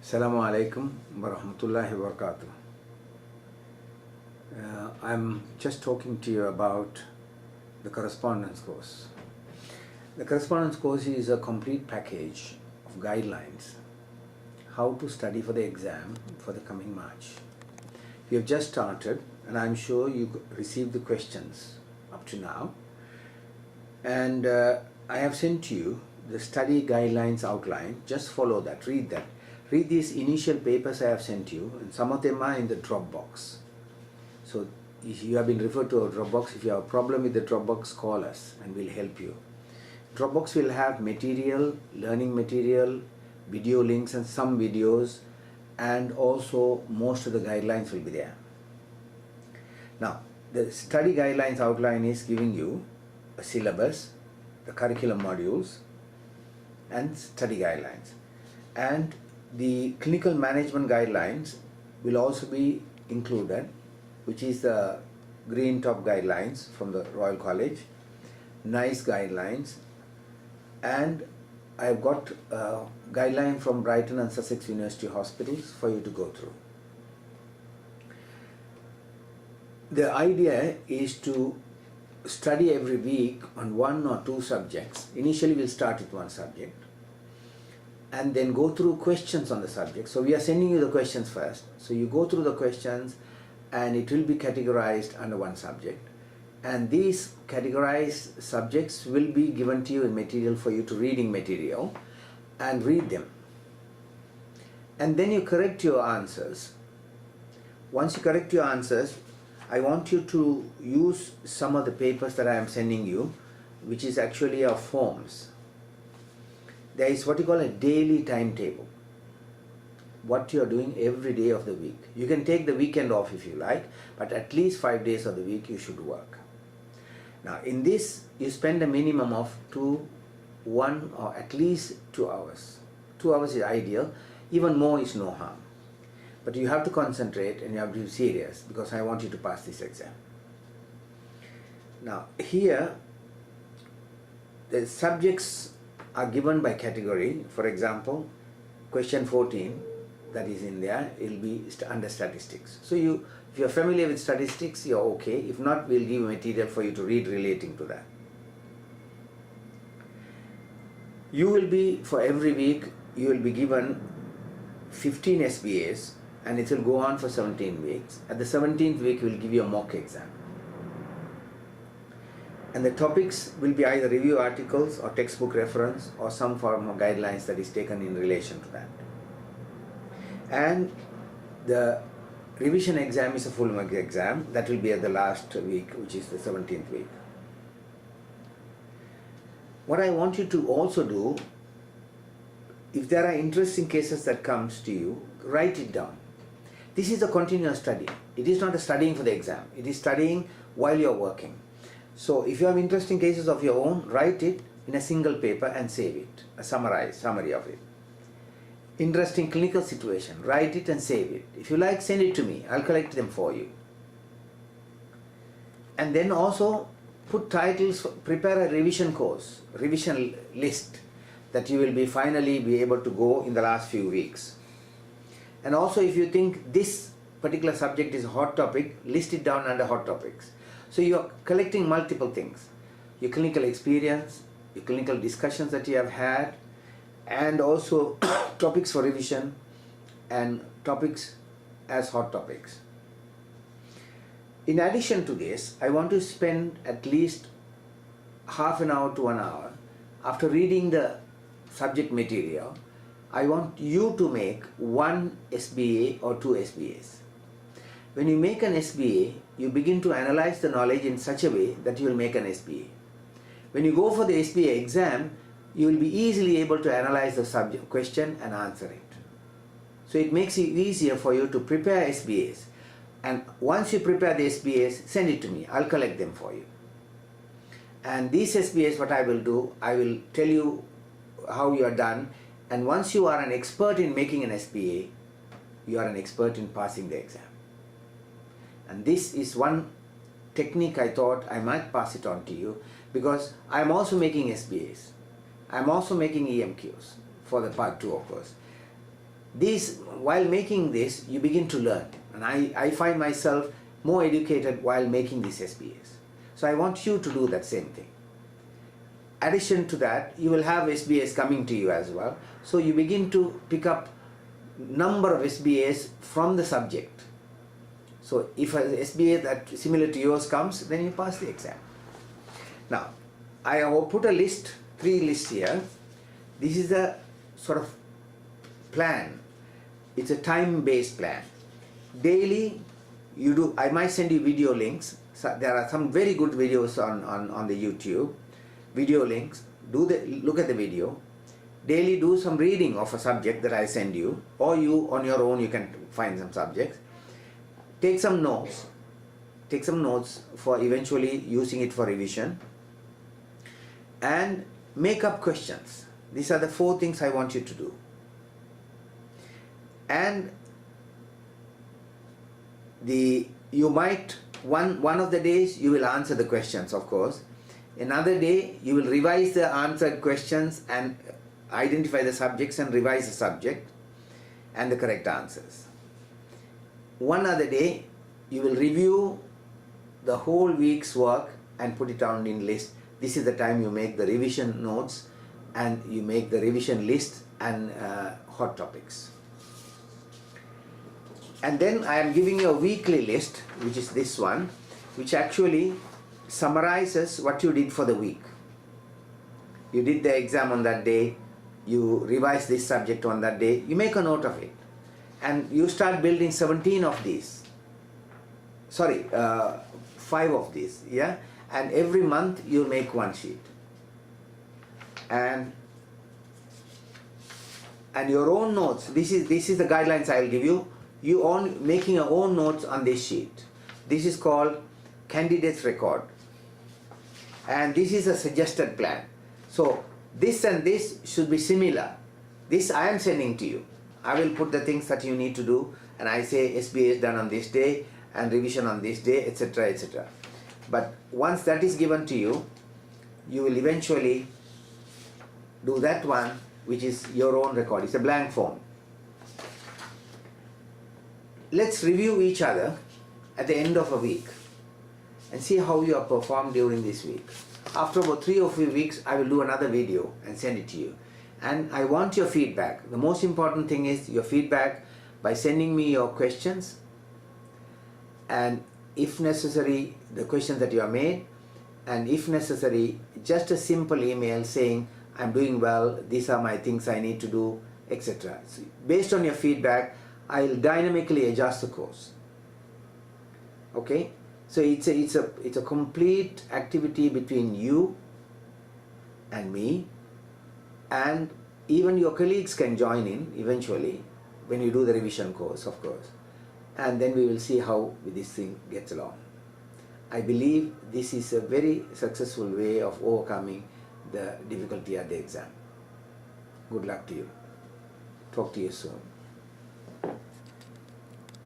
Assalamu alaikum wa rahmatullahi wa barakatuh. I'm just talking to you about the correspondence course. The correspondence course is a complete package of guidelines how to study for the exam for the coming March. We have just started and I'm sure you received the questions up to now, and I have sent you the study guidelines outline. Just follow that, read that. Read these initial papers I have sent you, and some of them are in the Dropbox. So if you have been referred to a Dropbox, if you have a problem with the Dropbox, call us and we'll help you. Dropbox will have material, learning material, video links and some videos, and also most of the guidelines will be there. Now, the study guidelines outline is giving you a syllabus, the curriculum modules and study guidelines. And the clinical management guidelines will also be included, which is the green top guidelines from the Royal College, nice guidelines, and I've got a guideline from Brighton and Sussex University Hospitals for you to go through. The idea is to study every week on one or two subjects. Initially we'll start with one subject and then go through questions on the subject. So we are sending you the questions first. So you go through the questions and it will be categorized under one subject. And these categorized subjects will be given to you in material for you to reading material, and read them. And then you correct your answers. Once you correct your answers, I want you to use some of the papers that I am sending you, which is actually our forms. There is what you call a daily timetable, what you are doing every day of the week. You can take the weekend off if you like, but at least 5 days of the week you should work. Now in this you spend a minimum of 1 or at least 2 hours. 2 hours is ideal, even more is no harm. But you have to concentrate and you have to be serious because I want you to pass this exam. Now here the subjects are given by category. For example, question 14 that is in there, it will be under statistics. So if you are familiar with statistics, you are okay. If not, we will give material for you to read relating to that. You will be, for every week, you will be given 15 SBAs and it will go on for 17 weeks. At the 17th week, we will give you a mock exam. And the topics will be either review articles or textbook reference or some form of guidelines that is taken in relation to that. And the revision exam is a full mark exam that will be at the last week, which is the 17th week. What I want you to also do, if there are interesting cases that comes to you, write it down. This is a continuous study. It is not a studying for the exam. It is studying while you are working. So if you have interesting cases of your own, write it in a single paper and save it, a summary of it. Interesting clinical situation, write it and save it. If you like, send it to me. I'll collect them for you. And then also put titles, prepare a revision course, revision list that you will finally be able to go in the last few weeks. And also if you think this particular subject is a hot topic, list it down under hot topics. So you are collecting multiple things. Your clinical experience, your clinical discussions that you have had, and also topics for revision and topics as hot topics. In addition to this, I want to spend at least half an hour to 1 hour after reading the subject material. I want you to make 1 SBA or 2 SBAs. When you make an SBA, you begin to analyze the knowledge in such a way that you will make an SBA. When you go for the SBA exam, you will be easily able to analyze the subject question and answer it. So it makes it easier for you to prepare SBAs. And once you prepare the SBAs, send it to me. I'll collect them for you. And these SBAs, what I will do, I will tell you how you are done. And once you are an expert in making an SBA, you are an expert in passing the exam. And this is one technique I thought I might pass it on to you, because I'm also making SBAs. I'm also making EMQs for the part 2 of course. While making this, you begin to learn. And I find myself more educated while making these SBAs. So I want you to do that same thing. Addition to that, you will have SBAs coming to you as well. So you begin to pick up number of SBAs from the subject. So if an SBA that similar to yours comes, then you pass the exam. Now, I have put a list, 3 lists here. This is a sort of plan. It's a time-based plan. Daily, I might send you video links. So there are some very good videos on the YouTube. Video links. Look at the video. Daily, do some reading of a subject that I send you, or you on your own you can find some subjects. Take some notes. Take some notes for eventually using it for revision. And make up questions. These are the 4 things I want you to do. And you might, one of the days you will answer the questions, of course. Another day you will revise the answered questions and identify the subjects and revise the subject and the correct answers. One other day you will review the whole week's work and put it down in list. This is the time you make the revision notes and you make the revision list and hot topics. And then I am giving you a weekly list, which is this one, which actually summarizes what you did for the week. You did the exam on that day, you revise this subject on that day, you make a note of it. And you start building 17 of these. Sorry, 5 of these, yeah? And every month you make 1 sheet. And your own notes, this is the guidelines I will give you. Making your own notes on this sheet. This is called candidate's record. And this is a suggested plan. So this and this should be similar. This I am sending to you. I will put the things that you need to do, and I say SBA is done on this day and revision on this day, etc., etc. But once that is given to you, you will eventually do that one, which is your own record. It's a blank form. Let's review each other at the end of a week and see how you have performed during this week. After about 3 or 4 weeks, I will do another video and send it to you. And I want your feedback. The most important thing is your feedback by sending me your questions, and if necessary, the questions that you have made, and if necessary, just a simple email saying, I'm doing well, these are my things I need to do, etc. So based on your feedback, I'll dynamically adjust the course. Okay? So it's a complete activity between you and me, and even your colleagues can join in eventually when you do the revision course, of course. And then we will see how this thing gets along. I believe this is a very successful way of overcoming the difficulty at the exam. Good luck to you. Talk to you soon.